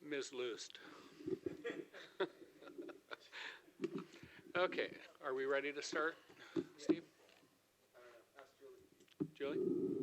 Ms. Lust. Okay, are we ready to start, Steve? Ask Julie. Julie?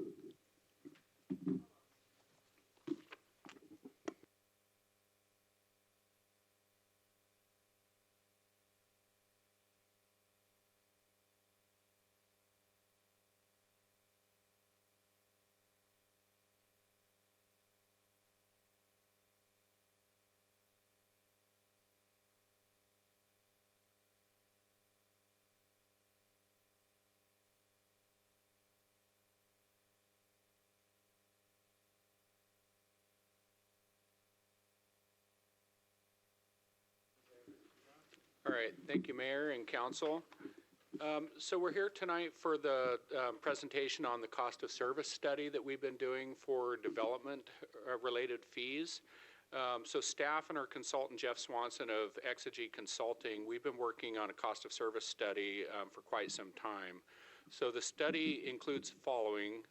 All right, thank you, Mayor and Council. So we're here tonight for the presentation on the cost of service study that we've been doing for development-related fees. So staff and our consultant, Jeff Swanson of Exegy Consulting, we've been working on a cost of service study for quite some time. So the study includes the following: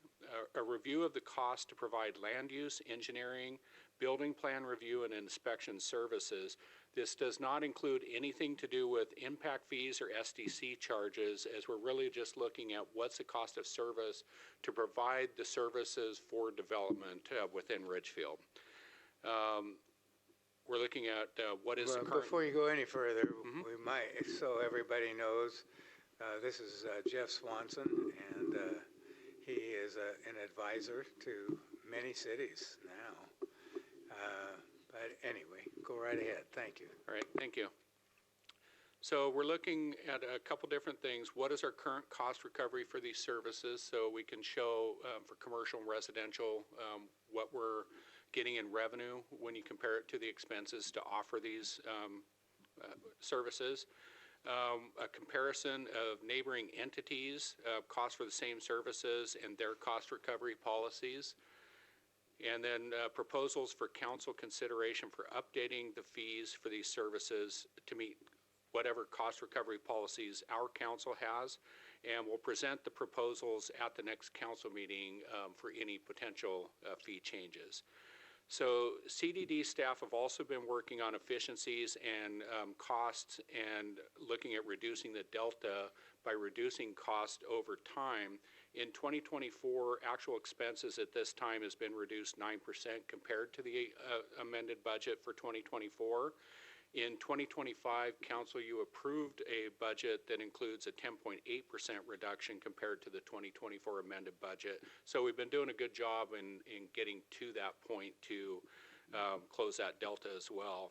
a review of the cost to provide land use, engineering, building plan review, and inspection services. This does not include anything to do with impact fees or SDC charges, as we're really just looking at what's the cost of service to provide the services for development within Ridgefield. We're looking at what is the current... Before you go any further, we might, so everybody knows, this is Jeff Swanson, and he is an advisor to many cities now. But anyway, go right ahead. Thank you. All right, thank you. So we're looking at a couple different things. What is our current cost recovery for these services, so we can show for commercial and residential what we're getting in revenue when you compare it to the expenses to offer these services. A comparison of neighboring entities, cost for the same services and their cost recovery policies. And then proposals for council consideration for updating the fees for these services to meet whatever cost recovery policies our council has. And we'll present the proposals at the next council meeting for any potential fee changes. So CDD staff have also been working on efficiencies and costs and looking at reducing the delta by reducing cost over time. In 2024, actual expenses at this time has been reduced 9% compared to the amended budget for 2024. In 2025, Council, you approved a budget that includes a 10.8% reduction compared to the 2024 amended budget. So we've been doing a good job in getting to that point to close that delta as well.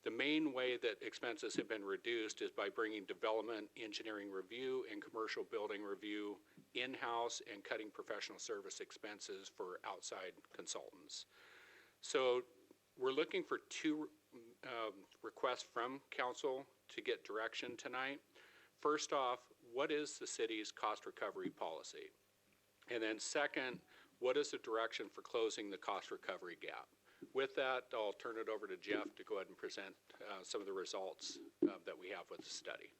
The main way that expenses have been reduced is by bringing development, engineering review, and commercial building review in-house and cutting professional service expenses for outside consultants. So we're looking for two requests from council to get direction tonight. First off, what is the city's cost recovery policy? And then second, what is the direction for closing the cost recovery gap? With that, I'll turn it over to Jeff to go ahead and present some of the results that we have with the study.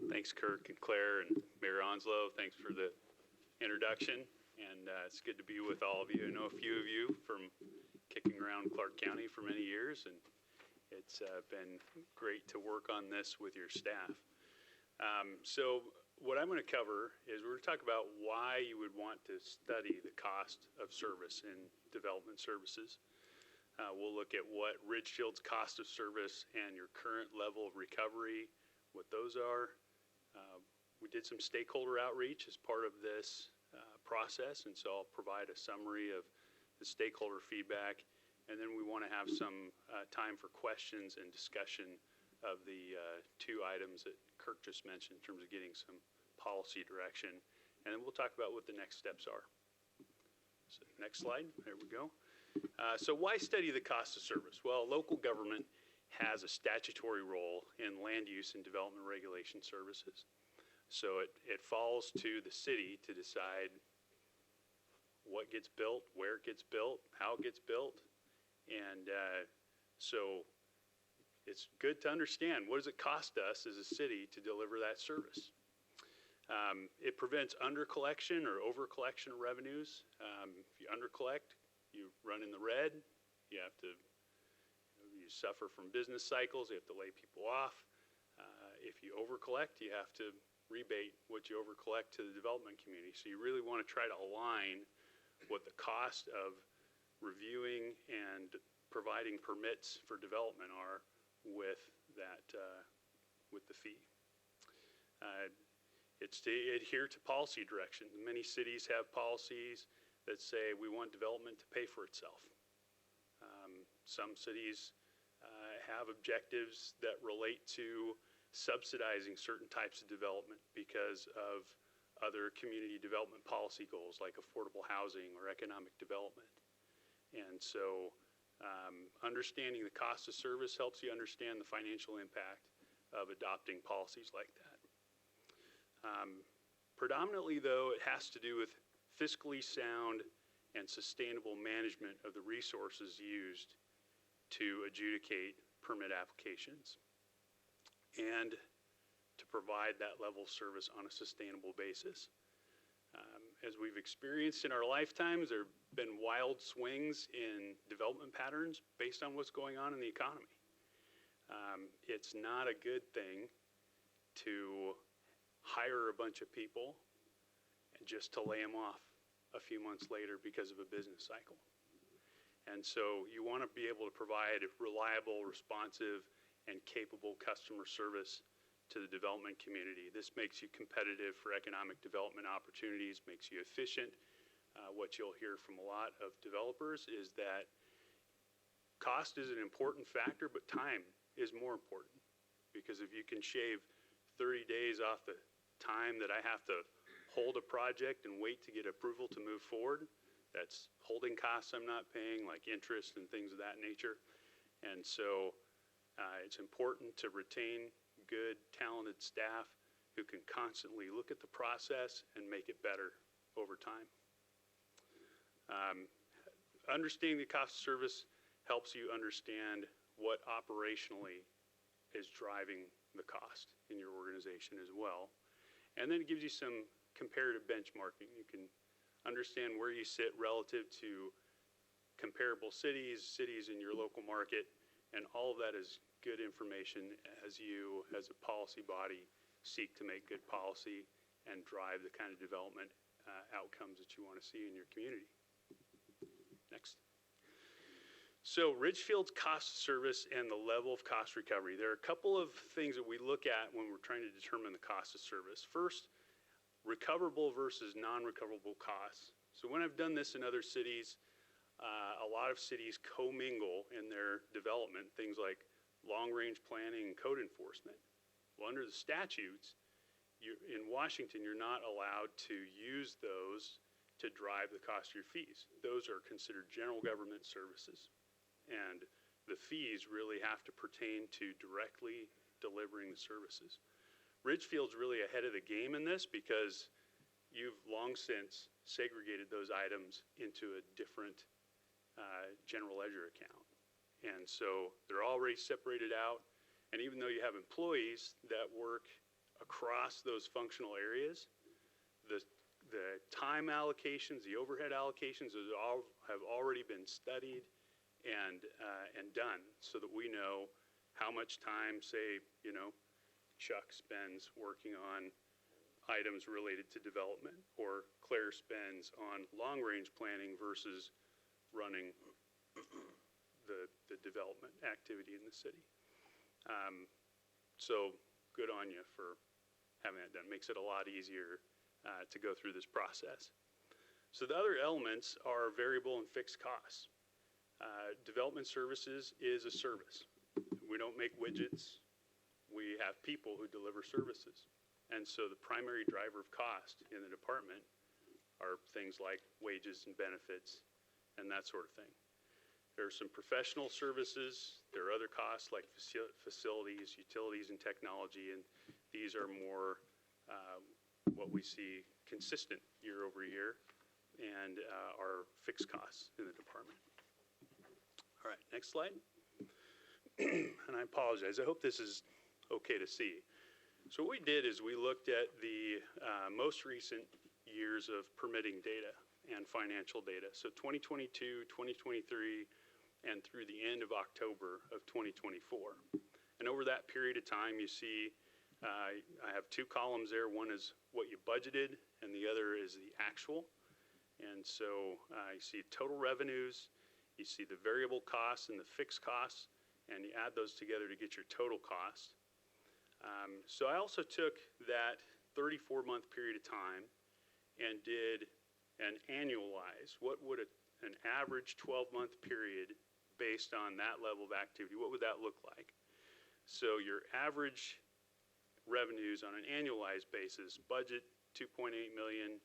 Thanks, Kirk and Claire and Mayor Onslow. Thanks for the introduction. And it's good to be with all of you. I know a few of you from kicking around Clark County for many years, and it's been great to work on this with your staff. So what I'm going to cover is we're going to talk about why you would want to study the cost of service in development services. We'll look at what Ridgefield's cost of service and your current level of recovery, what those are. We did some stakeholder outreach as part of this process, and so I'll provide a summary of the stakeholder feedback, and then we want to have some time for questions and discussion of the two items that Kirk just mentioned in terms of getting some policy direction, and then we'll talk about what the next steps are. So next slide, there we go. So why study the cost of service? Well, local government has a statutory role in land use and development regulation services. So it falls to the city to decide what gets built, where it gets built, how it gets built. And so it's good to understand, what does it cost us as a city to deliver that service? It prevents under collection or over collection of revenues. If you under collect, you run in the red, you have to, you suffer from business cycles, you have to lay people off. If you overcollect, you have to rebate what you overcollect to the development community. So you really want to try to align what the cost of reviewing and providing permits for development are with that, with the fee. It's to adhere to policy direction. Many cities have policies that say we want development to pay for itself. Some cities have objectives that relate to subsidizing certain types of development because of other community development policy goals like affordable housing or economic development. And so understanding the cost of service helps you understand the financial impact of adopting policies like that. Predominantly, though, it has to do with fiscally sound and sustainable management of the resources used to adjudicate permit applications and to provide that level of service on a sustainable basis. As we've experienced in our lifetimes, there have been wild swings in development patterns based on what's going on in the economy. It's not a good thing to hire a bunch of people and just to lay them off a few months later because of a business cycle. And so you want to be able to provide reliable, responsive, and capable customer service to the development community. This makes you competitive for economic development opportunities, makes you efficient. What you'll hear from a lot of developers is that cost is an important factor, but time is more important. Because if you can shave 30 days off the time that I have to hold a project and wait to get approval to move forward, that's holding costs I'm not paying, like interest and things of that nature. And so it's important to retain good, talented staff who can constantly look at the process and make it better over time. Understanding the cost of service helps you understand what operationally is driving the cost in your organization as well. And then it gives you some comparative benchmarking. You can understand where you sit relative to comparable cities in your local market, and all of that is good information as you, as a policy body, seek to make good policy and drive the kind of development outcomes that you want to see in your community. Next. So Ridgefield's cost of service and the level of cost recovery. There are a couple of things that we look at when we're trying to determine the cost of service. First, recoverable versus non-recoverable costs. So when I've done this in other cities, a lot of cities commingle in their development, things like long-range planning and code enforcement. Well, under the statutes, in Washington, you're not allowed to use those to drive the cost of your fees. Those are considered general government services. And the fees really have to pertain to directly delivering the services. Ridgefield's really ahead of the game in this because you've long since segregated those items into a different general ledger account. And so they're already separated out. And even though you have employees that work across those functional areas, the time allocations, the overhead allocations, those have already been studied and done so that we know how much time, say, Chuck spends working on items related to development, or Claire spends on long-range planning versus running the development activity in the city. So good on you for having that done. Makes it a lot easier to go through this process. So the other elements are variable and fixed costs. Development services is a service. We don't make widgets. We have people who deliver services. And so the primary driver of cost in the department are things like wages and benefits and that sort of thing. There are some professional services. There are other costs like facilities, utilities, and technology, and these are more what we see consistent year over year and are fixed costs in the department. All right, next slide. And I apologize. I hope this is okay to see. So what we did is we looked at the most recent years of permitting data. and financial data. So 2022, 2023, and through the end of October of 2024. And over that period of time, you see I have two columns there. One is what you budgeted, and the other is the actual. And so you see total revenues, you see the variable costs and the fixed costs, and you add those together to get your total cost. So I also took that 34-month period of time and did an annualize. What would an average 12-month period based on that level of activity, what would that look like? So your average revenues on an annualized basis, budget 2.8 million,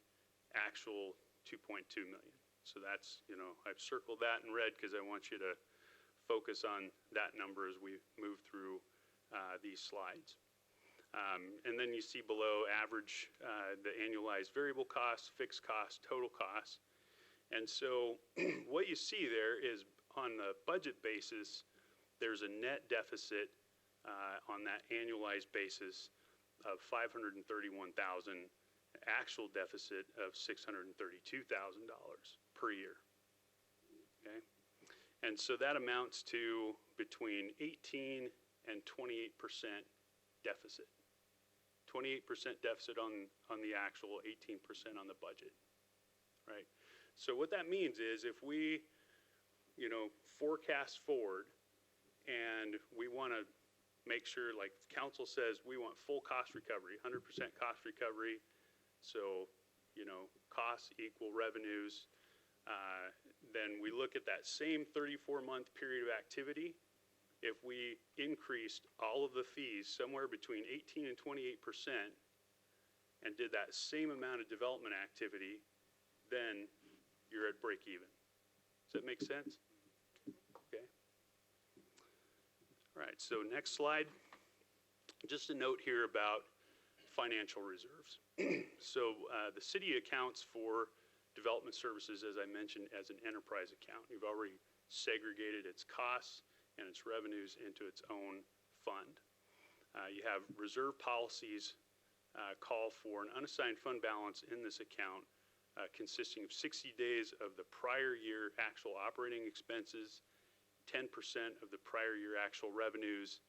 actual 2.2 million. So that's, I've circled that in red because I want you to focus on that number as we move through these slides. And then you see below average, the annualized variable costs, fixed costs, total costs. And so what you see there is on the budget basis, there's a net deficit on that annualized basis of $531,000, actual deficit of $632,000 per year. Okay, and so that amounts to between 18 and 28% deficit. 28% deficit on the actual, 18% on the budget, right? So what that means is if we, forecast forward and we want to make sure, like council says, we want full cost recovery, 100% cost recovery. So, costs equal revenues. Then we look at that same 34-month period of activity. If we increased all of the fees somewhere between 18 and 28% and did that same amount of development activity, then you're at break even. Does that make sense? Okay. All right, so next slide. Just a note here about financial reserves. So the city accounts for development services, as I mentioned, as an enterprise account. You've already segregated its costs and its revenues into its own fund. You have reserve policies call for an unassigned fund balance in this account consisting of 60 days of the prior year actual operating expenses, 10% of the prior year actual revenues,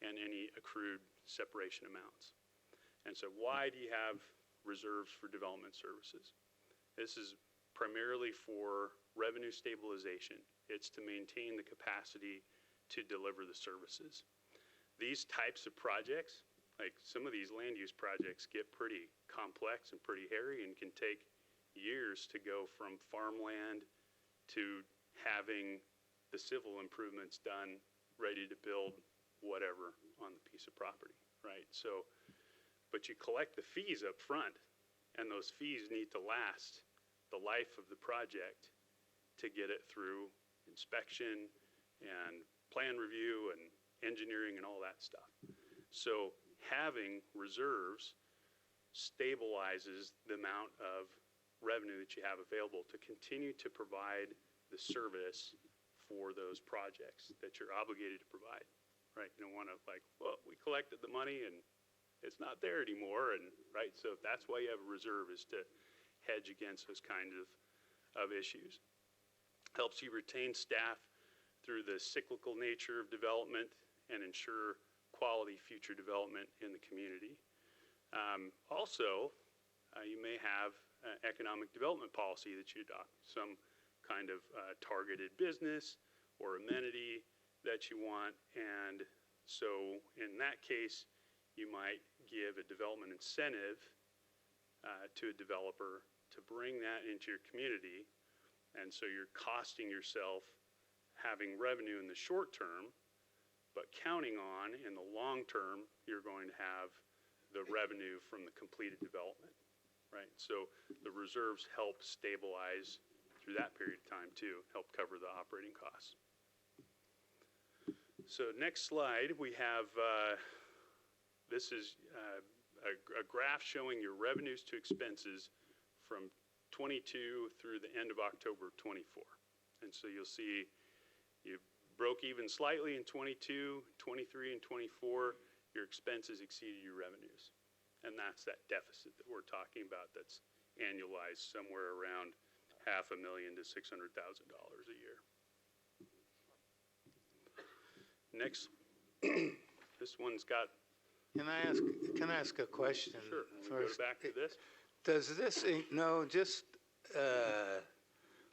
and any accrued separation amounts. And so why do you have reserves for development services? This is primarily for revenue stabilization. It's to maintain the capacity to deliver the services. These types of projects, like some of these land use projects, get pretty complex and pretty hairy and can take years to go from farmland to having the civil improvements done, ready to build whatever on the piece of property, right? So, but you collect the fees up front, and those fees need to last the life of the project to get it through inspection and plan review and engineering and all that stuff. So having reserves stabilizes the amount of revenue that you have available to continue to provide the service for those projects that you're obligated to provide, right? You don't want to we collected the money and it's not there anymore, and right? So that's why you have a reserve, is to hedge against those kind of issues. Helps you retain staff through the cyclical nature of development and ensure quality future development in the community. Also, you may have an economic development policy that you adopt, some kind of targeted business or amenity that you want. And so in that case, you might give a development incentive to a developer to bring that into your community. And so you're costing yourself having revenue in the short term, but counting on in the long term, you're going to have the revenue from the completed development, right? So the reserves help stabilize through that period of time too, help cover the operating costs. So next slide, we have, this is a graph showing your revenues to expenses from 22 through the end of October 24. And so you'll see you broke even slightly in 22, 23, and 24. Your expenses exceeded your revenues. And that's that deficit that we're talking about that's annualized somewhere around $500,000 to $600,000 a year. Next, this one's got. Can I ask a question? Sure. We go back to this. Does this, no, just,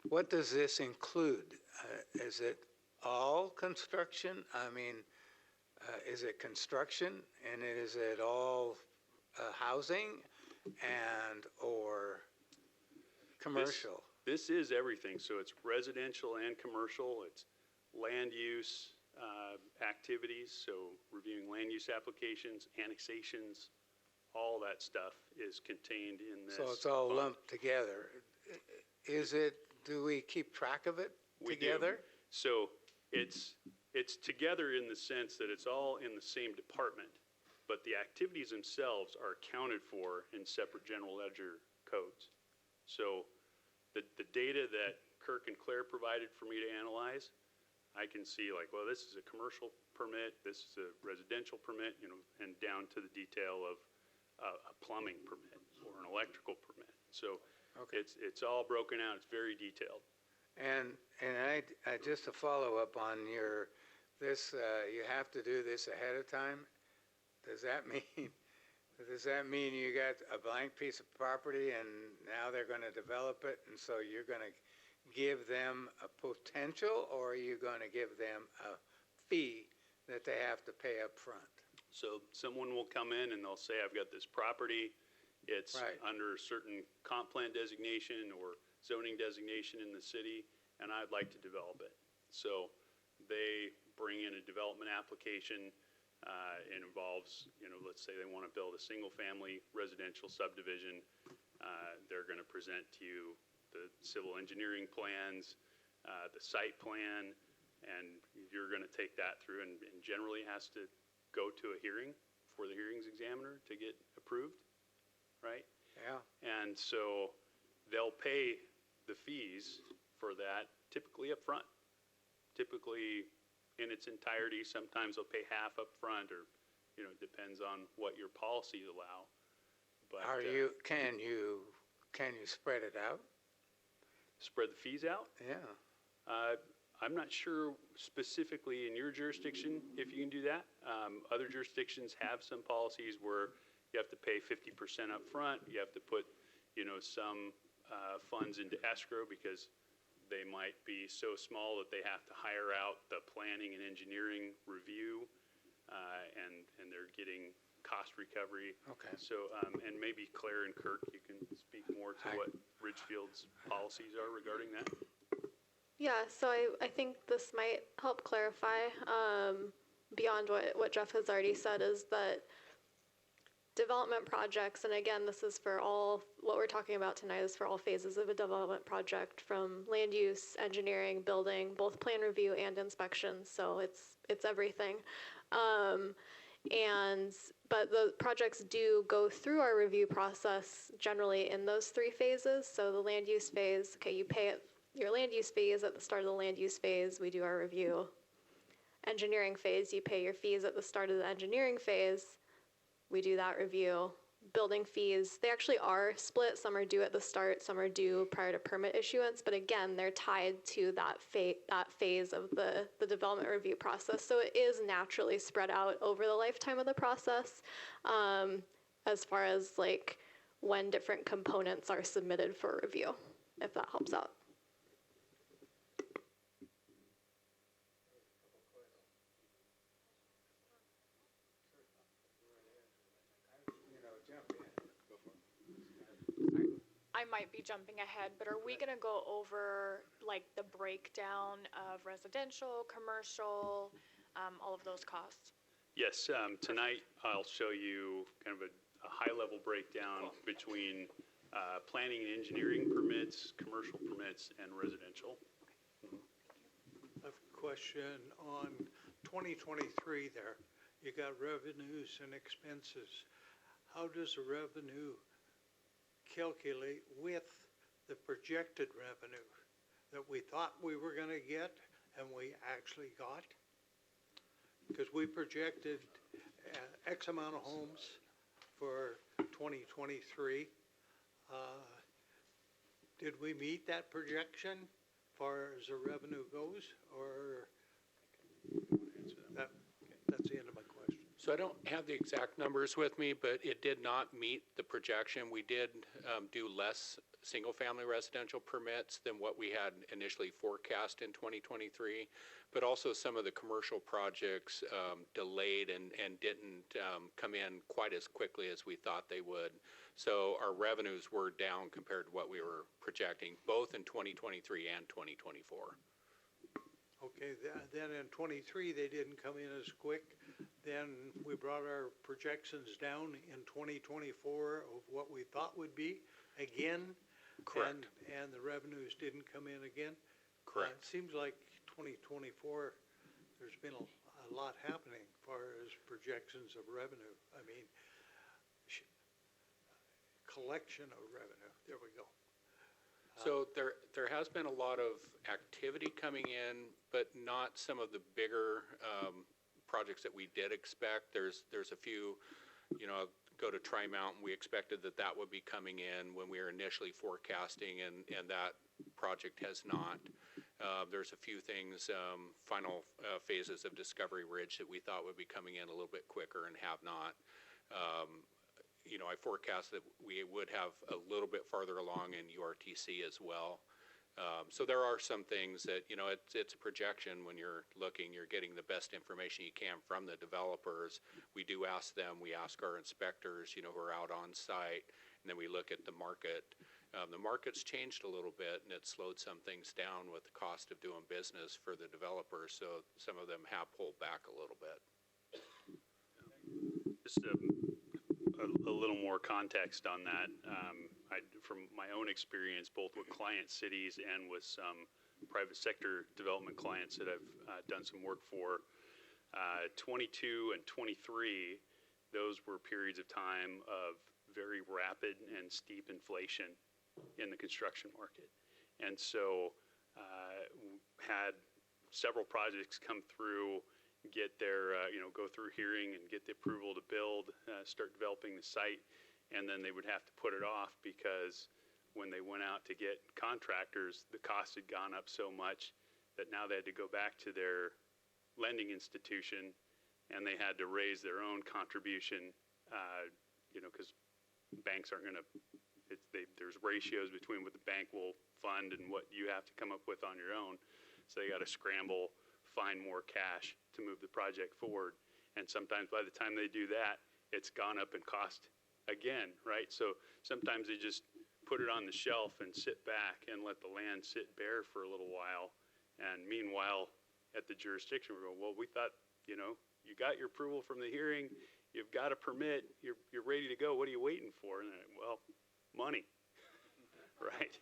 what does this include? Is it all construction? I mean, is it construction and is it all housing or commercial? This is everything. So it's residential and commercial. It's land use activities. So reviewing land use applications, annexations, all that stuff is contained in this. So it's all fund. lumped together. Do we keep track of it together? So it's together in the sense that it's all in the same department, but the activities themselves are accounted for in separate general ledger codes. So the data that Kirk and Claire provided for me to analyze, I can see like, well, this is a commercial permit, this is a residential permit, and down to the detail of a plumbing permit or an electrical permit. So Okay. it's all broken out. It's very detailed. And I just to follow up on this, you have to do this ahead of time. Does that mean you got a blank piece of property and now they're going to develop it, and so you're going to give them a potential, or are you going to give them a fee that they have to pay up front? So someone will come in and they'll say, I've got this property. It's Right. under a certain comp plan designation or zoning designation in the city, and I'd like to develop it. So they bring in a development application. It involves, let's say they want to build a single-family residential subdivision. They're going to present to you the civil engineering plans, the site plan, and you're going to take that through and generally has to go to a hearing for the hearings examiner to get approved, right? Yeah. And so they'll pay the fees for that typically up front, typically in its entirety. Sometimes they'll pay half up front, or depends on what your policies allow. But can you spread it out? Spread the fees out? Yeah. I'm not sure specifically in your jurisdiction if you can do that. Other jurisdictions have some policies where you have to pay 50% up front. You have to put, some funds into escrow because they might be so small that they have to hire out the planning and engineering review, and they're getting cost recovery. Okay. So, and maybe Claire and Kirk, you can speak more to what Ridgefield's policies are regarding that. Yeah, so I think this might help clarify, beyond what Jeff has already said, is that development projects, and again, this is for what we're talking about tonight is for all phases of a development project, from land use, engineering, building, both plan review and inspection, so it's everything. But the projects do go through our review process generally in those three phases. So the land use phase, okay, you pay your land use fees at the start of the land use phase, we do our review. Engineering phase, you pay your fees at the start of the engineering phase, we do that review. Building fees, they actually are split. Some are due at the start, some are due prior to permit issuance, but again, they're tied to that phase of the development review process. So it is naturally spread out over the lifetime of the process, as far as like when different components are submitted for review, if that helps out. I might be jumping ahead, but are we going to go over like the breakdown of residential, commercial, all of those costs? Yes, tonight I'll show you kind of a high-level breakdown between planning and engineering permits, commercial permits, and residential. I have a question on 2023 there. You got revenues and expenses. How does the revenue calculate with the projected revenue that we thought we were going to get and we actually got? Because we projected X amount of homes for 2023. Did we meet that projection far as the revenue goes, or that's the end of my question? So I don't have the exact numbers with me, but it did not meet the projection. We did do less single-family residential permits than what we had initially forecast in 2023, but also some of the commercial projects delayed and didn't come in quite as quickly as we thought they would. So our revenues were down compared to what we were projecting, both in 2023 and 2024. Okay, then in '23, they didn't come in as quick. Then we brought our projections down in 2024 of what we thought would be again. Correct. And the revenues didn't come in again. Correct. It seems like 2024, there's been a lot happening as far as projections of revenue. I mean, collection of revenue. There we go. So there has been a lot of activity coming in, but not some of the bigger projects that we did expect. There's a few, go to Tri-Mountain, we expected that would be coming in when we were initially forecasting, and that project has not. There's a few things, final phases of Discovery Ridge that we thought would be coming in a little bit quicker and have not. I forecast that we would have a little bit farther along in URTC as well. So there are some things that, it's a projection when you're looking, you're getting the best information you can from the developers. We do ask them, we ask our inspectors, who are out on site, and then we look at the market. The market's changed a little bit, and it slowed some things down with the cost of doing business for the developers, so some of them have pulled back a little bit. Just a little more context on that. From my own experience, both with client cities and with some private sector development clients that I've done some work for, 22 and 23, those were periods of time of very rapid and steep inflation in the construction market. And so had several projects come through, get their, go through hearing and get the approval to build, start developing the site, and then they would have to put it off because when they went out to get contractors, the cost had gone up so much that now they had to go back to their lending institution and they had to raise their own contribution, because banks aren't going to, there's ratios between what the bank will fund and what you have to come up with on your own. So they got to scramble, find more cash to move the project forward. And sometimes by the time they do that, it's gone up in cost again, right? So sometimes they just put it on the shelf and sit back and let the land sit bare for a little while. And meanwhile, at the jurisdiction, we're going, well, we thought, you got your approval from the hearing, you've got a permit, you're ready to go. What are you waiting for? And then, well, money, right?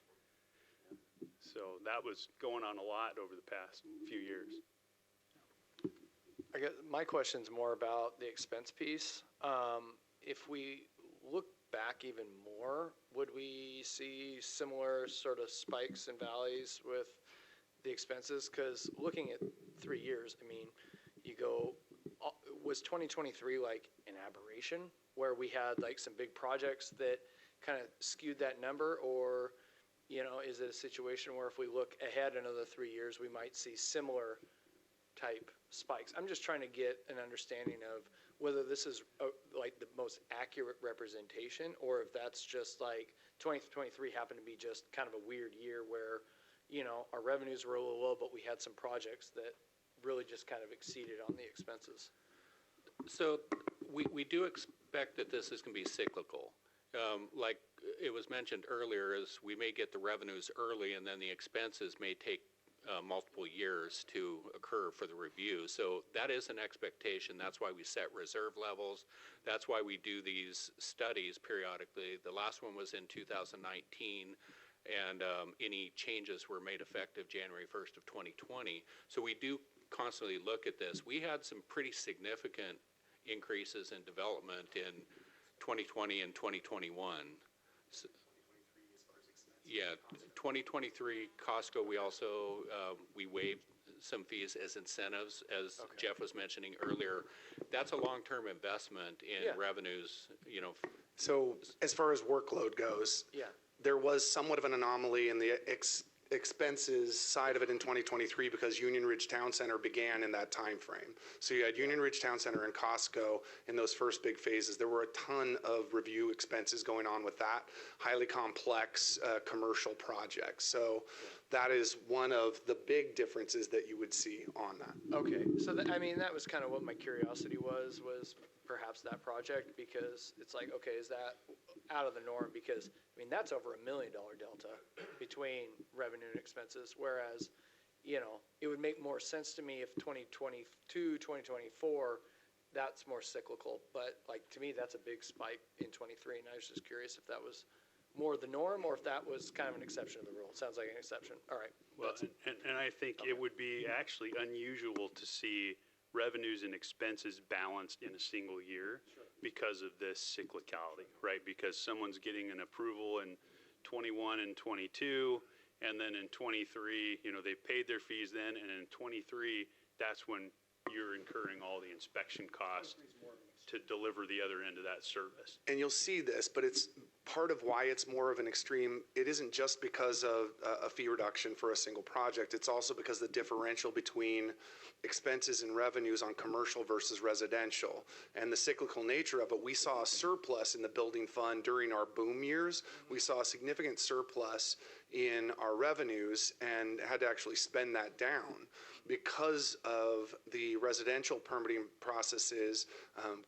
So that was going on a lot over the past few years. I guess my question's more about the expense piece. If we look back even more, would we see similar sort of spikes and valleys with the expenses? Because looking at 3 years, you go, was 2023 like an aberration where we had like some big projects that kind of skewed that number? Or, is it a situation where if we look ahead another 3 years, we might see similar type spikes? I'm just trying to get an understanding of whether this is like the most accurate representation, or if that's just like 2023 happened to be just kind of a weird year where, our revenues were a little low, but we had some projects that really just kind of exceeded on the expenses. So we do expect that this is going to be cyclical. Like it was mentioned earlier, is we may get the revenues early and then the expenses may take multiple years to occur for the review. So that is an expectation. That's why we set reserve levels. That's why we do these studies periodically. The last one was in 2019, and any changes were made effective January 1st of 2020. So we do constantly look at this. We had some pretty significant increases in development in 2020 and 2021. So, yeah, 2023 Costco, we also, we waived some fees as incentives, as Jeff was mentioning earlier. That's a long-term investment in revenues, So as far as workload goes, Yeah. there was somewhat of an anomaly in the expenses side of it in 2023 because Union Ridge Town Center began in that time frame. So you had Union Ridge Town Center and Costco in those first big phases. There were a ton of review expenses going on with that highly complex commercial project. So that is one of the big differences that you would see on that. Okay, so I mean, that was kind of what my curiosity was perhaps that project, because it's like, okay, is that out of the norm? Because, I mean, that's over $1 million delta between revenue and expenses, whereas, you know, it would make more sense to me if 2022, 2024, that's more cyclical. But, like, to me, that's a big spike in 23, and I was just curious if that was more the norm or if that was kind of an exception to the rule. It sounds like an exception. All right. Well, and I think it would be actually unusual to see revenues and expenses balanced in a single year because of this cyclicality, right? Because someone's getting an approval in 21 and 22, and then in 23, you know, they paid their fees then, and in 23, that's when you're incurring all the inspection costs to deliver the other end of that service. And you'll see this, but it's part of why it's more of an extreme. It isn't just because of a fee reduction for a single project. It's also because the differential between expenses and revenues on commercial versus residential and the cyclical nature of it. We saw a surplus in the building fund during our boom years. We saw a significant surplus in our revenues and had to actually spend that down because of the residential permitting processes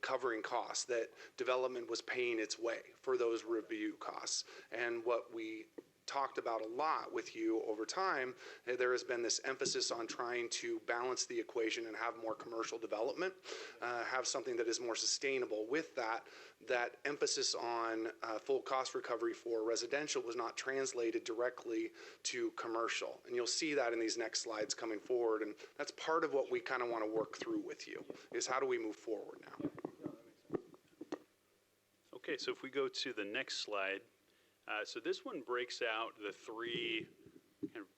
covering costs, that development was paying its way for those review costs. And what we talked about a lot with you over time, there has been this emphasis on trying to balance the equation and have more commercial development, have something that is more sustainable. With that, that emphasis on full cost recovery for residential was not translated directly to commercial. And you'll see that in these next slides coming forward. And that's part of what we kind of want to work through with you, is how do we move forward now? Okay, so if we go to the next slide, so this one breaks out the three kind of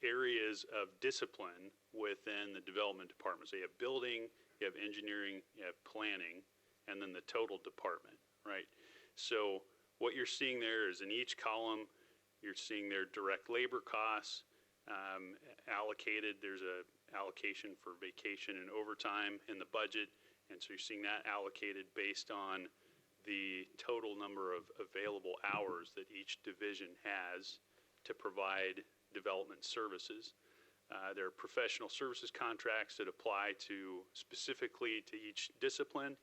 areas of discipline within the development department. So you have building, you have engineering, you have planning, and then the total department, right? So what you're seeing there is in each column, you're seeing their direct labor costs allocated. There's a allocation for vacation and overtime in the budget, and so you're seeing that allocated based on the total number of available hours that each division has to provide development services. There are professional services contracts that apply to specifically to each discipline.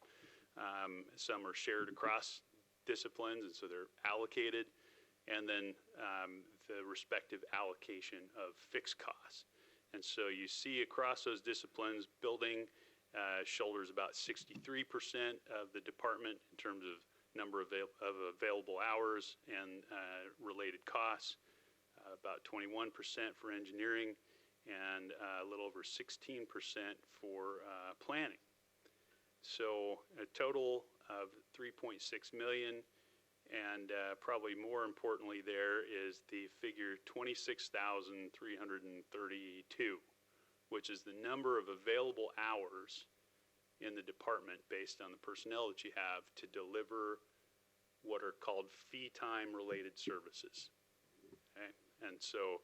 Some are shared across disciplines, and so they're allocated. And then the respective allocation of fixed costs. And so you see across those disciplines, building shoulders about 63% of the department in terms of number of available hours and related costs, about 21% for engineering, and a little over 16% for planning. So a total of $3.6 million, and probably more importantly there is the figure 26,332. Which is the number of available hours in the department based on the personnel that you have to deliver what are called fee time related services. Okay? And so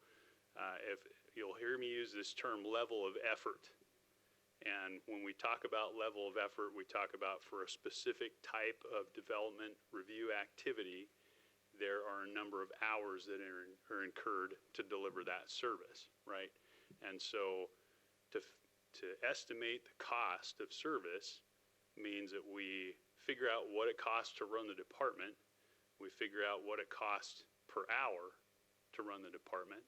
if you'll hear me use this term level of effort. And when we talk about level of effort, we talk about for a specific type of development review activity, there are a number of hours that are incurred to deliver that service, right? And so to estimate the cost of service means that we figure out what it costs to run the department, we figure out what it costs per hour to run the department,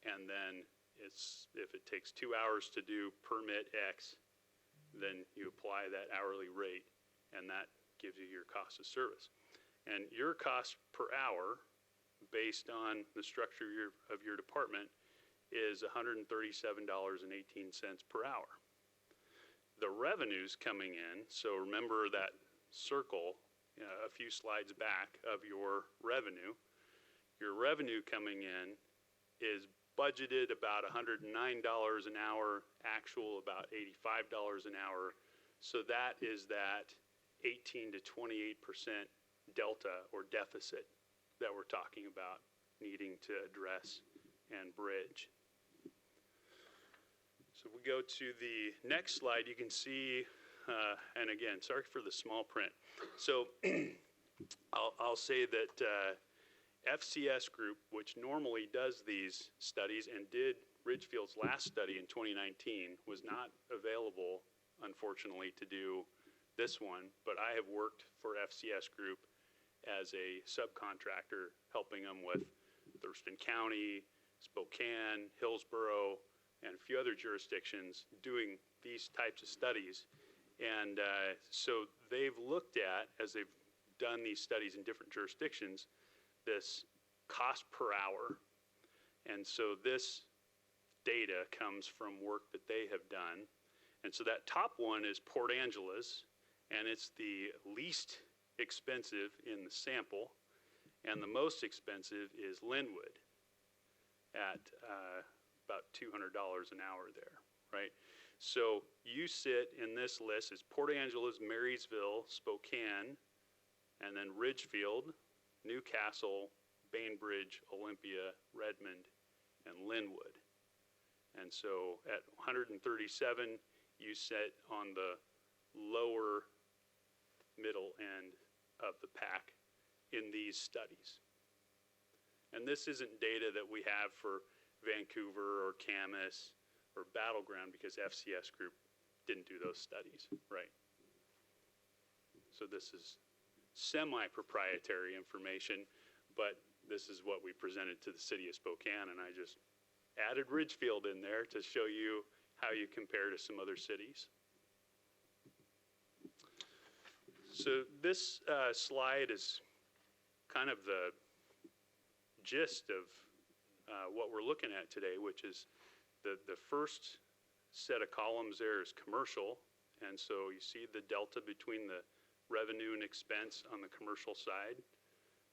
and then if it takes 2 hours to do permit X, then you apply that hourly rate, and that gives you your cost of service. And your cost per hour, based on the structure of your department, is $137.18 per hour. The revenues coming in, so remember that circle a few slides back of your revenue coming in is budgeted about $109 an hour, actual about $85 an hour. So that is that 18 to 28% delta or deficit that we're talking about needing to address and bridge. So we go to the next slide, you can see, and again, sorry for the small print. So I'll say that FCS Group, which normally does these studies and did Ridgefield's last study in 2019, was not available, unfortunately, to do this one, but I have worked for FCS Group as a subcontractor, helping them with Thurston County, Spokane, Hillsborough, and a few other jurisdictions doing these types of studies. And so they've looked at, as they've done these studies in different jurisdictions, this cost per hour. And so this data comes from work that they have done. And so that top one is Port Angeles, and it's the least expensive in the sample, and the most expensive is Linwood at about $200 an hour there, right? So you sit in this list as Port Angeles, Marysville, Spokane, and then Ridgefield, Newcastle, Bainbridge, Olympia, Redmond, and Linwood. And so at 137, you sit on the lower middle end of the pack in these studies. And this isn't data that we have for Vancouver or Camas or Battleground, because FCS Group didn't do those studies, right? So this is semi-proprietary information, but this is what we presented to the city of Spokane, and I just added Ridgefield in there to show you how you compare to some other cities. So this slide is kind of the gist of what we're looking at today, which is the first set of columns there is commercial, and so you see the delta between the revenue and expense on the commercial side.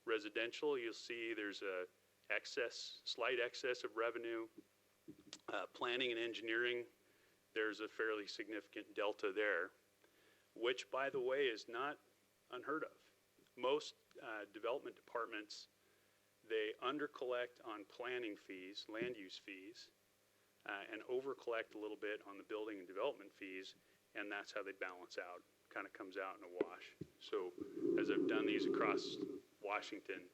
Residential, you'll see there's a slight excess of revenue. Planning and engineering, there's a fairly significant delta there, which, by the way, is not unheard of. Most development departments, they undercollect on planning fees, land use fees, and overcollect a little bit on the building and development fees, and that's how they balance out. Kind of comes out in a wash. So as I've done these across Washington,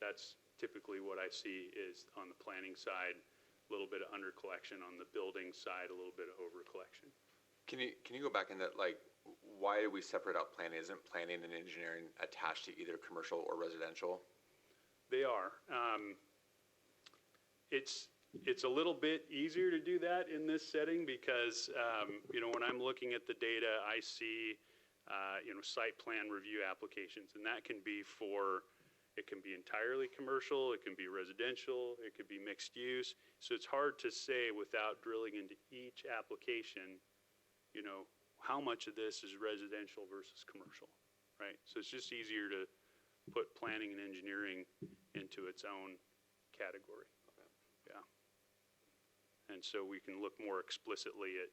that's typically what I see is on the planning side, a little bit of under collection, on the building side, a little bit of over collection. Can you go back into, like, why do we separate out planning? Isn't planning and engineering attached to either commercial or residential? They are. It's a little bit easier to do that in this setting because, when I'm looking at the data, I see, site plan review applications, and that can be it can be entirely commercial, it can be residential, it could be mixed use. So it's hard to say without drilling into each application, how much of this is residential versus commercial, right? So it's just easier to put planning and engineering into its own category. Okay. Yeah. And so we can look more explicitly at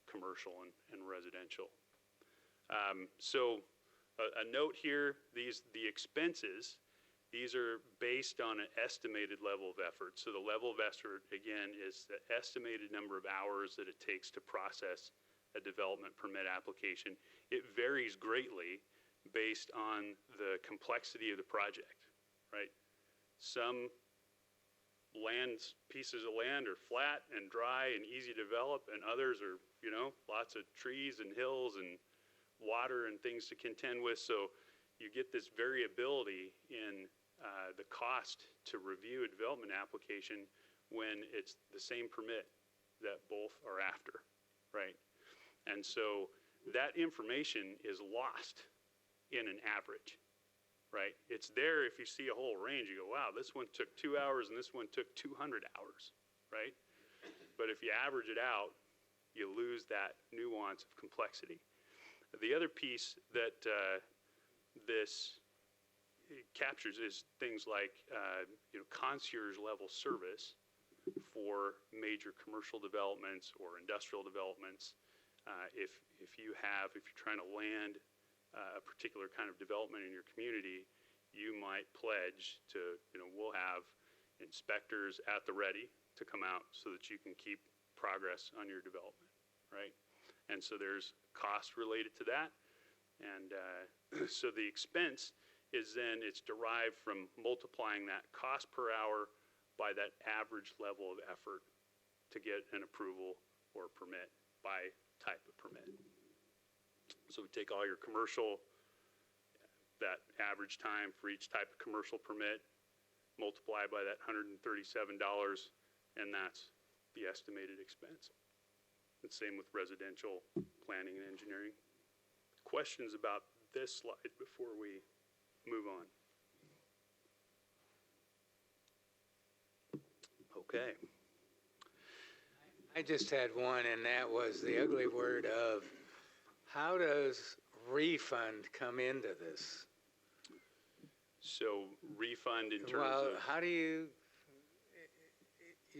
commercial and residential. So a note here, the expenses, these are based on an estimated level of effort. So the level of effort, again, is the estimated number of hours that it takes to process a development permit application. It varies greatly based on the complexity of the project, right? Some pieces of land are flat and dry and easy to develop, and others are, lots of trees and hills and water and things to contend with. So you get this variability in the cost to review a development application when it's the same permit that both are after, right? And so that information is lost in an average, right? It's there if you see a whole range, you go, wow, this one took 2 hours and this one took 200 hours, right? But if you average it out, you lose that nuance of complexity. The other piece that this captures is things like, concierge level service for major commercial developments or industrial developments. If you're trying to land a particular kind of development in your community, you might pledge to, we'll have inspectors at the ready to come out so that you can keep progress on your development, right? And so there's cost related to that. And so the expense is then, it's derived from multiplying that cost per hour by that average level of effort to get an approval or permit by type of permit. So we take all your commercial, that average time for each type of commercial permit, multiply by that $137, and that's the estimated expense. And same with residential planning and engineering. Questions about this slide before we move on? Okay. I just had one, and that was the ugly word of, how does refund come into this? So refund in terms Well, of, how do you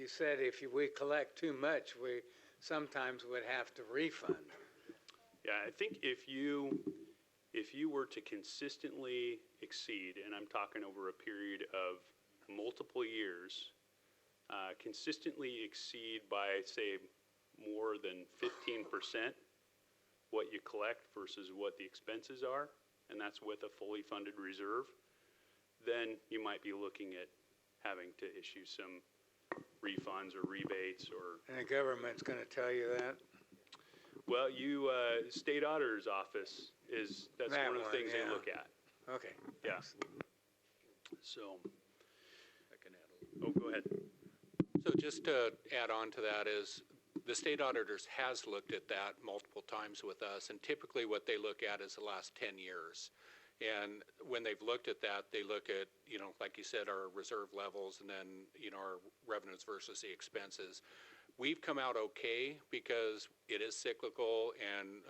said if we collect too much, we sometimes would have to refund. yeah, I think if you were to consistently exceed, and I'm talking over a period of multiple years, consistently exceed by, say, more than 15% what you collect versus what the expenses are, and that's with a fully funded reserve, then you might be looking at having to issue some refunds or rebates or... And the government's going to tell you that? Well, state auditor's office that's That one of the one, things yeah. they look at. Okay. Yeah. So, I can add go ahead. So just to add on to that is, the state auditors has looked at that multiple times with us, and typically what they look at is the last 10 years. And when they've looked at that, they look at, like you said, our reserve levels and then, our revenues versus the expenses. We've come out okay because it is cyclical, and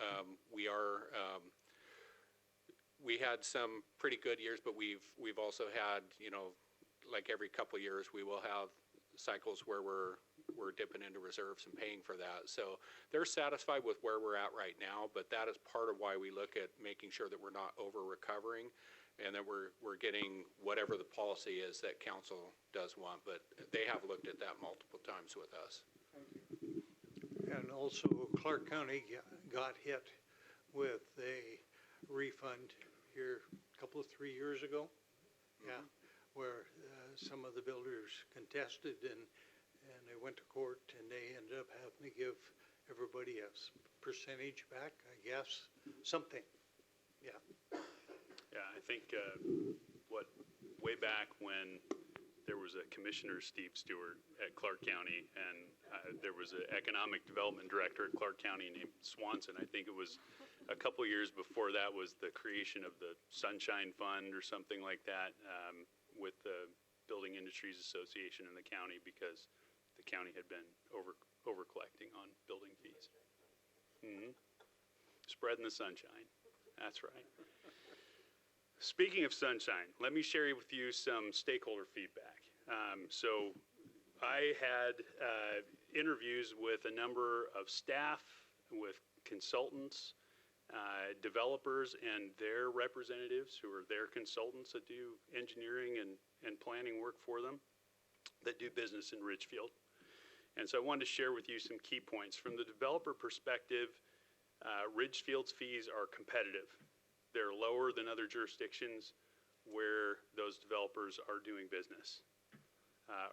we had some pretty good years, but we've also had, like every couple of years, we will have cycles where we're dipping into reserves and paying for that. So they're satisfied with where we're at right now, but that is part of why we look at making sure that we're not over recovering and that we're getting whatever the policy is that council does want. But they have looked at that multiple times with us. And also Clark County got hit with a refund here a couple of 3 years ago. Yeah, where some of the builders contested and they went to court and they ended up having to give everybody a percentage back, I guess, something. Yeah. Yeah, I think way back when there was a Commissioner, Steve Stewart, at Clark County, and there was an economic development director at Clark County named Swanson. I think it was a couple years before that was the creation of the Sunshine Fund or something like that with the Building Industries Association in the county, because the county had been over collecting on building fees. Spreading the sunshine. That's right. Speaking of sunshine, let me share with you some stakeholder feedback. So I had interviews with a number of staff, with consultants, developers and their representatives who are their consultants that do engineering and planning work for them that do business in Ridgefield. And so I wanted to share with you some key points. From the developer perspective, Ridgefield's fees are competitive. They're lower than other jurisdictions where those developers are doing business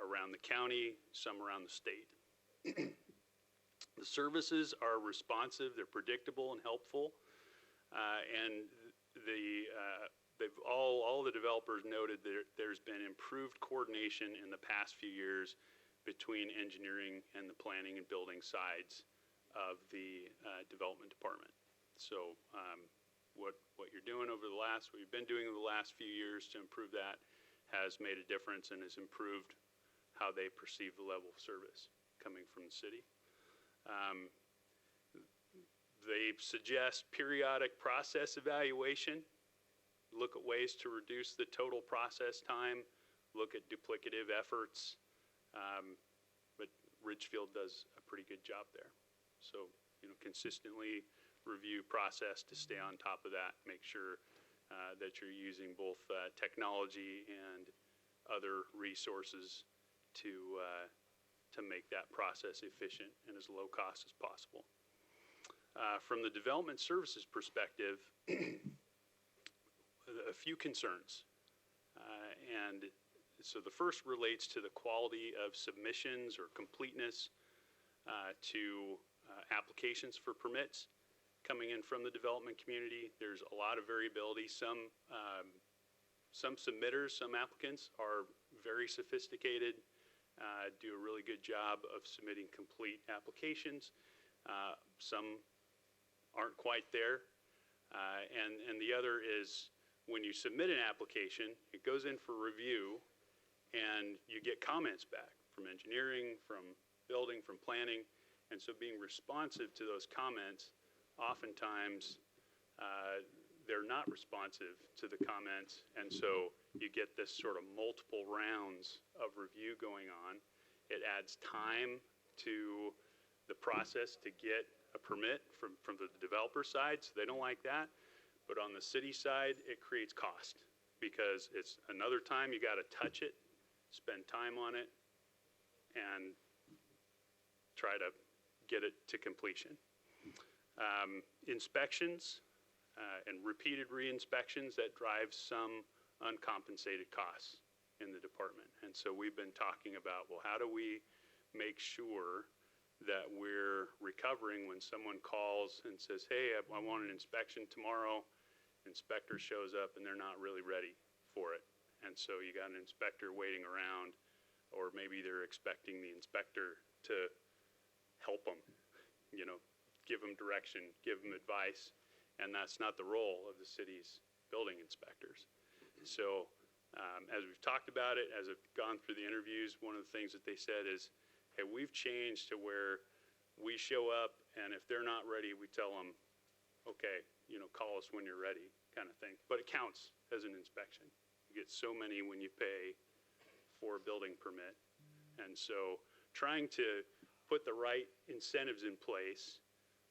around the county, some around the state. The services are responsive, they're predictable and helpful, and all the developers noted that there's been improved coordination in the past few years between engineering and the planning and building sides of the development department. So what you're doing what you've been doing over the last few years to improve that has made a difference and has improved how they perceive the level of service coming from the city. They suggest periodic process evaluation, look at ways to reduce the total process time, look at duplicative efforts, but Ridgefield does a pretty good job there. So, consistently review process to stay on top of that, make sure that you're using both technology and other resources to make that process efficient and as low cost as possible. From the development services perspective, a few concerns. And so the first relates to the quality of submissions or completeness to applications for permits coming in from the development community. There's a lot of variability. Some submitters, some applicants are very sophisticated, do a really good job of submitting complete applications. Some aren't quite there. And the other is when you submit an application, it goes in for review and you get comments back from engineering, from building, from planning. And so being responsive to those comments, oftentimes they're not responsive to the comments. And so you get this sort of multiple rounds of review going on. It adds time to the process to get a permit from the developer side, so they don't like that. But on the city side, it creates cost because it's another time you got to touch it, spend time on it, and try to get it to completion. Inspections and repeated re-inspections, that drives some uncompensated costs in the department. And so we've been talking about, well, how do we make sure that we're recovering when someone calls and says, hey, I want an inspection tomorrow. Inspector shows up and they're not really ready for it. And so you got an inspector waiting around, or maybe they're expecting the inspector to help them, you know, give them direction, give them advice. And that's not the role of the city's building inspectors. So as we've talked about it, as I've gone through the interviews, one of the things that they said is, hey, we've changed to where we show up, and if they're not ready, we tell them, okay, you know, call us when you're ready, kind of thing. But it counts as an inspection. You get so many when you pay for a building permit. And so trying to put the right incentives in place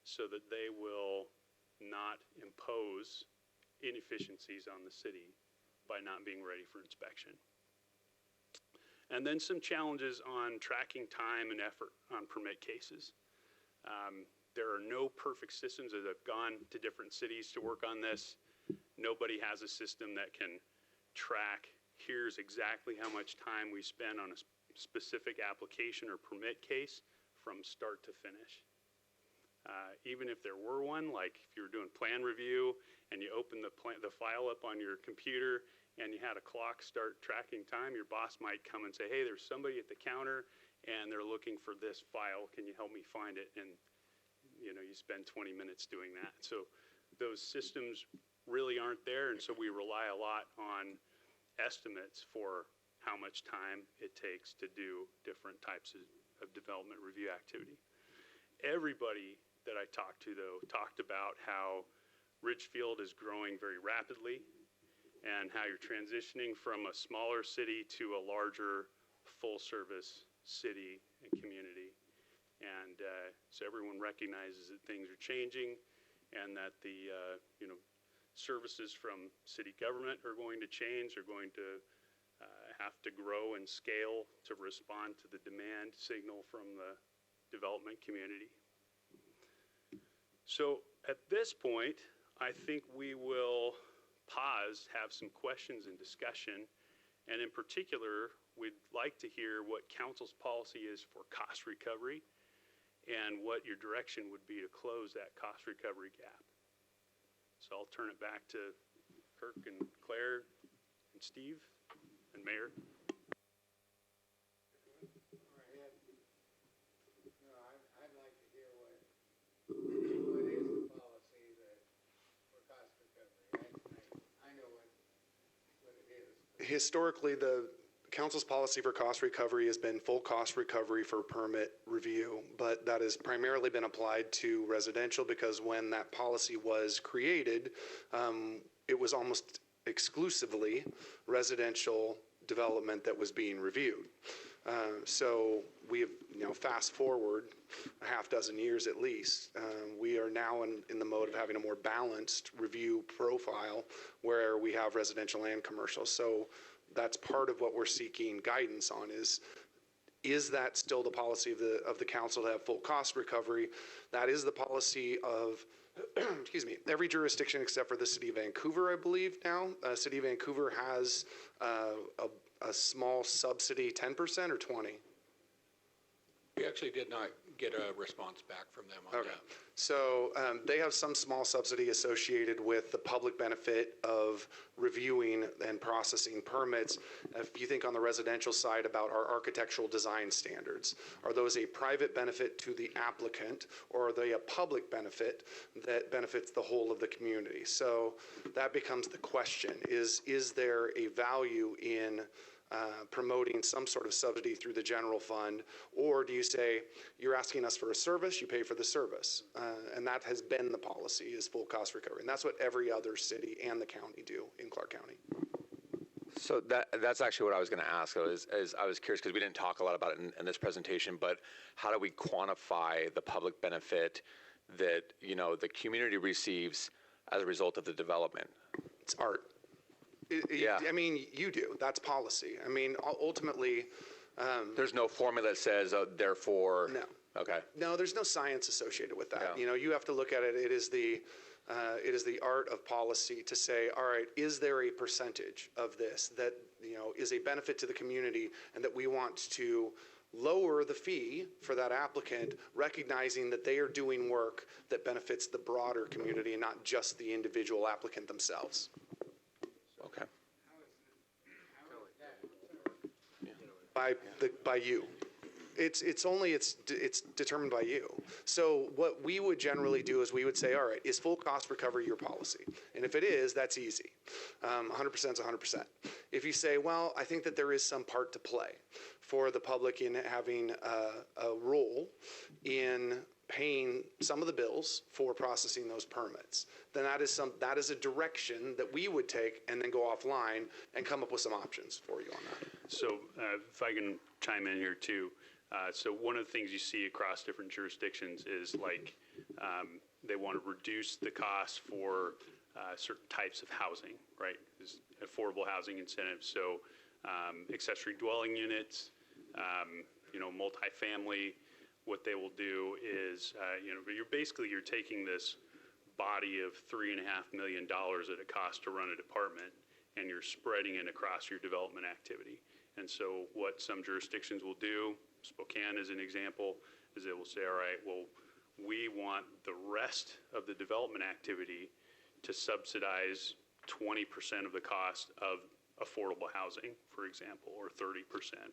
so that they will not impose inefficiencies on the city by not being ready for inspection. And then some challenges on tracking time and effort on permit cases. There are no perfect systems. As I've gone to different cities to work on this, nobody has a system that can track, here's exactly how much time we spend on a specific application or permit case from start to finish. Even if there were one, like if you were doing plan review and you open the file up on your computer and you had a clock start tracking time, your boss might come and say, hey, there's somebody at the counter and they're looking for this file. Can you help me find it? And you know, you spend 20 minutes doing that. So those systems really aren't there. And so we rely a lot on estimates for how much time it takes to do different types of development review activity. Everybody that I talked to, though, talked about how Ridgefield is growing very rapidly and how you're transitioning from a smaller city to a larger full-service city and community. And so everyone recognizes that things are changing and that the services from city government are going to change, are going to have to grow and scale to respond to the demand signal from the development community. So at this point, I think we will pause, have some questions and discussion, and in particular, we'd like to hear what council's policy is for cost recovery and what your direction would be to close that cost recovery gap. So I'll turn it back to Kirk and Claire and Steve and Mayor. I'd like to hear what is the policy for cost recovery. I know what it is. Historically, the council's policy for cost recovery has been full cost recovery for permit review, but that has primarily been applied to residential because when that policy was created, it was almost exclusively residential development that was being reviewed. So we have, fast forward a half dozen years at least, we are now in the mode of having a more balanced review profile where we have residential and commercial. So that's part of what we're seeking guidance on is that still the policy of the council to have full cost recovery? That is the policy of excuse me, every jurisdiction except for the city of Vancouver, I believe now. City of Vancouver has a small subsidy, 10% or 20? We actually did not get a response back from them on Okay. that. So they have some small subsidy associated with the public benefit of reviewing and processing permits. If you think on the residential side about our architectural design standards, are those a private benefit to the applicant, or are they a public benefit that benefits the whole of the community? So that becomes the question, is there a value in promoting some sort of subsidy through the general fund, or do you say you're asking us for a service, you pay for the service? And that has been the policy, is full cost recovery. And that's what every other city and the county do in Clark County. So that's actually what I was going to ask. Is I was curious because we didn't talk a lot about it in this presentation, but how do we quantify the public benefit that, the community receives as a result of the development? It's art. Yeah. I mean, you do. That's policy. I mean, ultimately. There's no formula that says, therefore. No. Okay. No, there's no science associated with that. Yeah. You have to look at it. It is the art of policy to say, all right, is there a percentage of this that, is a benefit to the community and that we want to lower the fee for that applicant, recognizing that they are doing work that benefits the broader community and not just the individual applicant themselves. Okay. By you. It's determined by you. So what we would generally do is we would say, all right, is full cost recovery your policy? And if it is, that's easy. 100% is 100%. If you say, well, I think that there is some part to play for the public in having a role in paying some of the bills for processing those permits, then that is a direction that we would take and then go offline and come up with some options for you on that. So if I can chime in here too. So one of the things you see across different jurisdictions is they want to reduce the cost for certain types of housing, right? There's affordable housing incentives. So accessory dwelling units, multifamily. What they will do is, you're taking this body of $3.5 million that it costs to run a department, and you're spreading it across your development activity. And so what some jurisdictions will do, Spokane as an example, is they will say, all right, well, we want the rest of the development activity to subsidize 20% of the cost of affordable housing, for example, or 30%,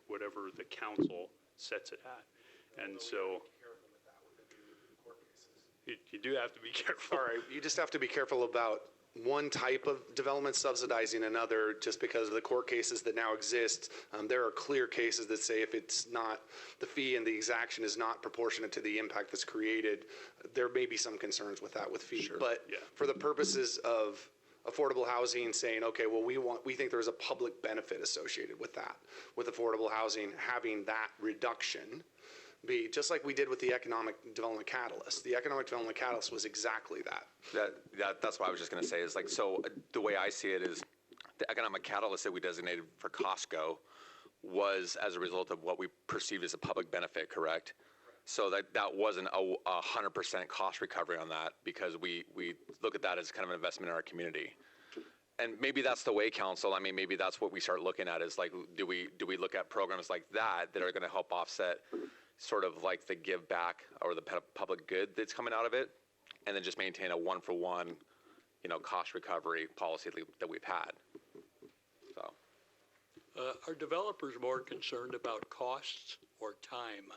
whatever the council sets it at. And so you do have to be careful. All right, you just have to be careful about one type of development subsidizing another just because of the court cases that now exist. There are clear cases that say if it's not, the fee and the exaction is not proportionate to the impact that's created, there may be some concerns with that with fee. Sure. But for the purposes of affordable housing, saying, okay, well, we think there's a public benefit associated with that, with affordable housing, having that reduction be just like we did with the economic development catalyst. The economic development catalyst was exactly that. That's what I was just going to say is so the way I see it is the economic catalyst that we designated for Costco was as a result of what we perceived as a public benefit, correct? So that wasn't a 100% cost recovery on that because we look at that as kind of an investment in our community. And maybe that's the way, council. I mean, maybe that's what we start looking at is do we look at programs like that are going to help offset sort of like the give back or the public good that's coming out of it, and then just maintain a one-for-one, cost recovery policy that we've had. So, are developers more concerned about costs or time?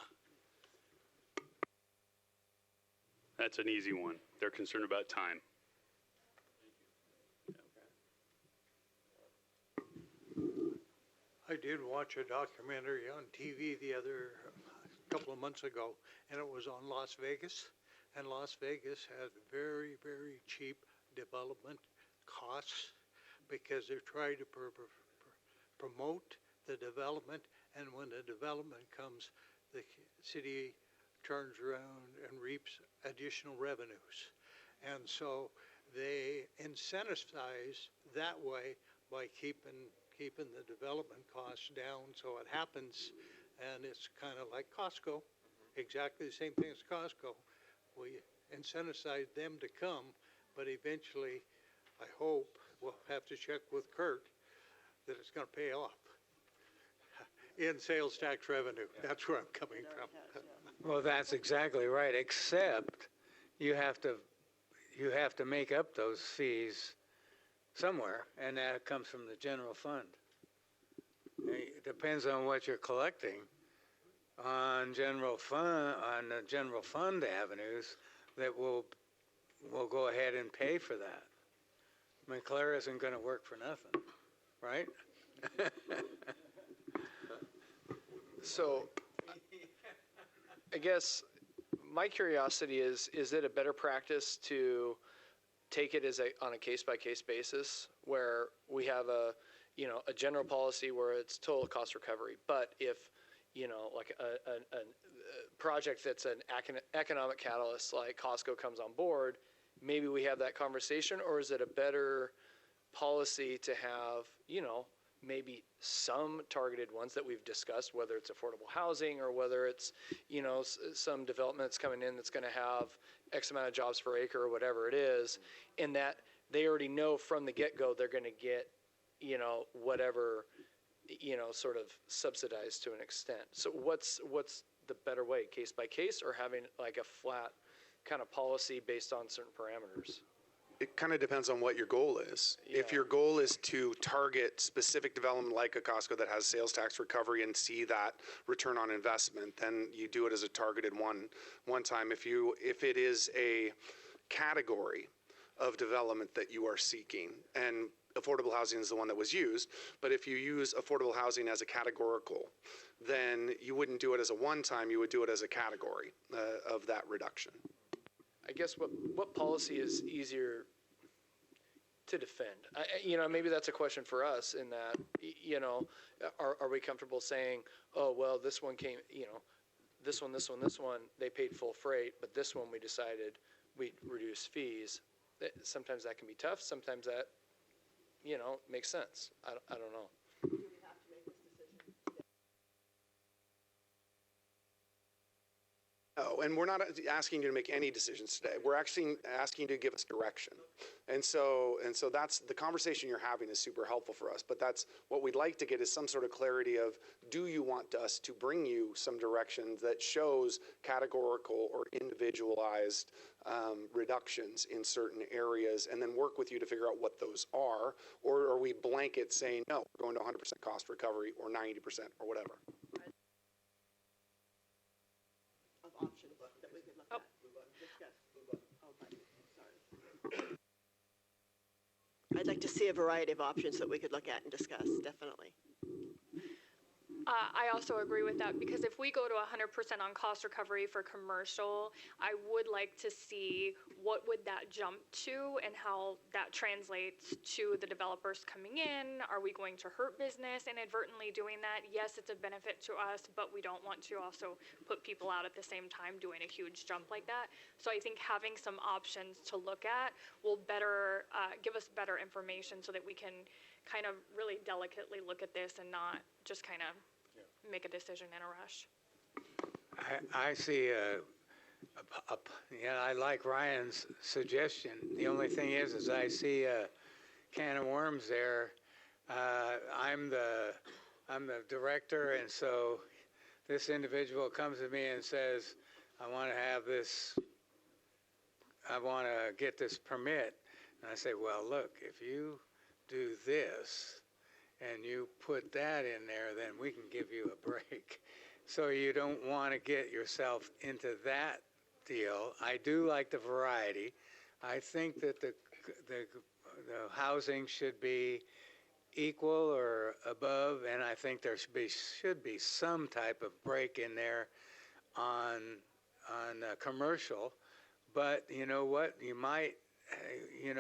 That's an easy one. They're concerned about time. I did watch a documentary on TV couple of months ago, and it was on Las Vegas. And Las Vegas has very, very cheap development costs because they're trying to promote the development and when the development comes, the city turns around and reaps additional revenues. And so they incentivize that way by keeping the development costs down so it happens. And it's kind of like Costco, exactly the same thing as Costco. We incentivize them to come, but eventually, I hope, we'll have to check with Kurt that it's going to pay off in sales tax revenue. That's where I'm coming from. Well, that's exactly right, except you have to make up those fees somewhere, and that comes from the general fund. It depends on what you're collecting on the general fund avenues that will go ahead and pay for that. I mean, Claire isn't going to work for nothing, right? So, I guess my curiosity is it a better practice to take it on a case-by-case basis where we have a general policy where it's total cost recovery, but if, like a project that's an economic catalyst like Costco comes on board, maybe we have that conversation, or is it a better policy to have, maybe some targeted ones that we've discussed, whether it's affordable housing or whether it's, some development that's coming in that's going to have X amount of jobs per acre or whatever it is, in that they already know from the get-go they're going to get, whatever, sort of subsidized to an extent. So what's the better way, case by case, or having like a flat kind of policy based on certain parameters? It kind of depends on what your goal is. Yeah. If your goal is to target specific development like a Costco that has sales tax recovery and see that return on investment, then you do it as a targeted one time. If it is a category of development that you are seeking, and affordable housing is the one that was used, but if you use affordable housing as a categorical, then you wouldn't do it as a one-time, you would do it as a category of that reduction. I guess what policy is easier to defend? Maybe that's a question for us in that, are we comfortable saying, oh, well, this one came, this one, they paid full freight, but this one we decided we reduce fees. Sometimes that can be tough. Sometimes that, makes sense. I don't know. No, and we're not asking you to make any decisions today. We're actually asking you to give us direction. And so that's the conversation you're having is super helpful for us. But that's what we'd like to get is some sort of clarity of, do you want us to bring you some direction that shows categorical or individualized reductions in certain areas, and then work with you to figure out what those are? Or are we blanket saying, no, we're going to 100% cost recovery or 90% or whatever? Options that we could look at, discuss. Sorry. I'd like to see a variety of options that we could look at and discuss, definitely. I also agree with that, because if we go to 100% on cost recovery for commercial, I would like to see what would that jump to and how that translates to the developers coming in. Are we going to hurt business inadvertently doing that? Yes, it's a benefit to us, but we don't want to also put people out at the same time doing a huge jump like that. So I think having some options to look at will better give us better information so that we can kind of really delicately look at this and not just kind of make a decision in a rush. I see I like Ryan's suggestion. The only thing is I see a can of worms there. I'm the director, and so this individual comes to me and says, I want to get this permit. And I say, well, look, if you do this and you put that in there, then we can give you a break. So you don't want to get yourself into that deal. I do like the variety. I think that the housing should be equal or above, and I think there should be some type of break in there on commercial. But you know what? You might,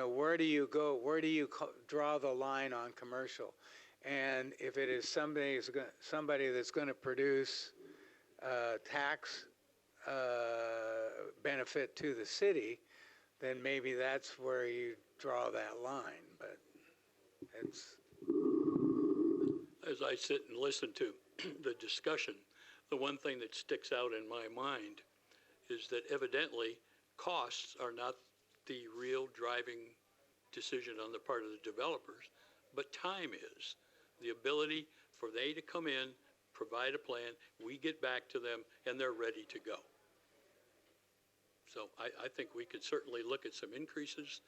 where do you go? Where do you draw the line on commercial? And if it is somebody that's going to produce tax benefit to the city, then maybe that's where you draw that line. But it's As I sit and listen to the discussion, the one thing that sticks out in my mind is that evidently costs are not the real driving decision on the part of the developers, but time is. The ability for they to come in, provide a plan, we get back to them, and they're ready to go. So I think we could certainly look at some increases,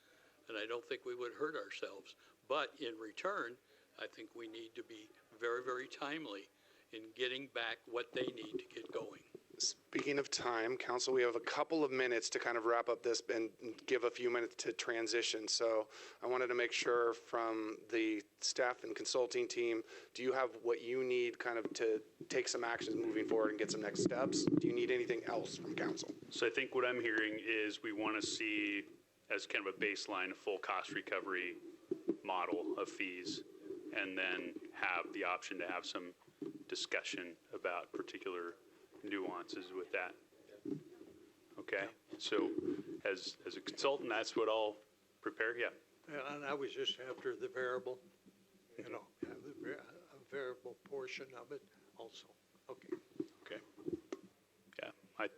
and I don't think we would hurt ourselves. But in return, I think we need to be very, very timely in getting back what they need to get going. Speaking of time, council, we have a couple of minutes to kind of wrap up this and give a few minutes to transition. So I wanted to make sure from the staff and consulting team, do you have what you need kind of to take some actions moving forward and get some next steps? Do you need anything else from council? So I think what I'm hearing is we want to see as kind of a baseline, a full cost recovery model of fees, and then have the option to have some discussion about particular nuances with that. Okay, so as a consultant, that's what I'll prepare, yeah. And I was just after the variable, you know, a variable portion of it also. Okay. Okay. Yeah,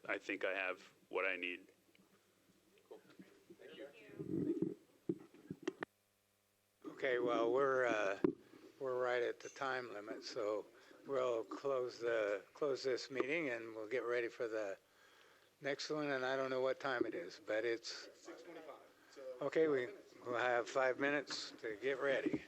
I think I have what I need. okay. Well, we're right at the time limit, so we'll close this meeting and we'll get ready for the next one. And I don't know what time it is, but it's 6:25. Okay. We'll have 5 minutes to get ready.